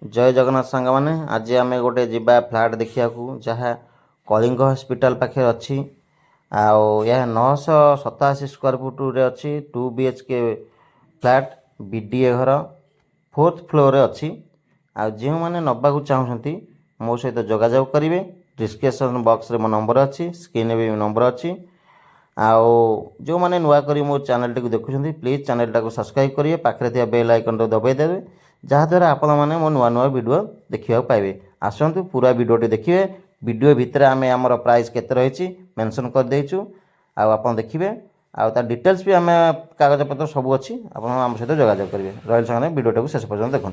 जय जगन्नाथ सांग मैंने आज आम गोटे जीवा फ्लाट देखा जहाँ कलिंग हॉस्पिटल पाखे अच्छी यह 987 स्क्वायर फुट रे अच्छी 2 BHK फ्लाट बीडीए घर 4th फ्लोर अच्छी जो मैंने नबाक चाहूँगी मो सहित जोगाजोग करेंगे। डिस्क्रिप्शन बॉक्स रे मो नंबर अच्छी स्क्रीन भी नंबर अच्छी आउ जो मैंने नुआ करी मो चैनल टी देखुं प्लीज चैनल टाक सब्सक्राइब करेंगे पाखे थी बेल आइकन दबाई देवे जहाँद्वारा आपण मैंने मो नुआ नुआ वीडियो देखा पाइबे। आसतु पूरा वीडियोटी देखिए वीडियो भितर आम आमर प्राइस केते रही मेंशन कर देचु आप देखिए आ डिटेल्स भी आम कागज पत्र सब अच्छी आम सहित जोगाजोग करेंगे। रही संगे वीडियो शेष पर्यटन देखो।